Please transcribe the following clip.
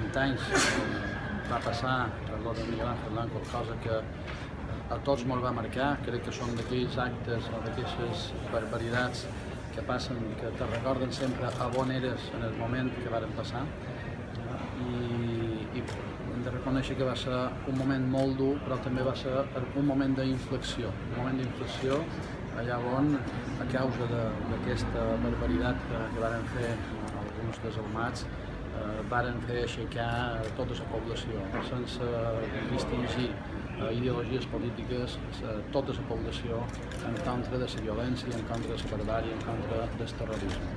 20 anys va passar per lo de Miguel Ángel Blanco, cosa que a tots ens va marcar. Crec que són d'aquells actes o d'aquestes barbaritats que passen, que te recorden sempre a on eres en el moment que varen passar. I hem de reconèixer que va ser un moment molt dur, però també va ser un moment d'inflexió, allà on, a causa d'aquesta barbaritat que varen fer alguns desalmats, varen fer aixecar tota la població, sense distingir ideologies polítiques, tota la població en contra de la violència, en contra de la barbàrie, en contra del terrorisme.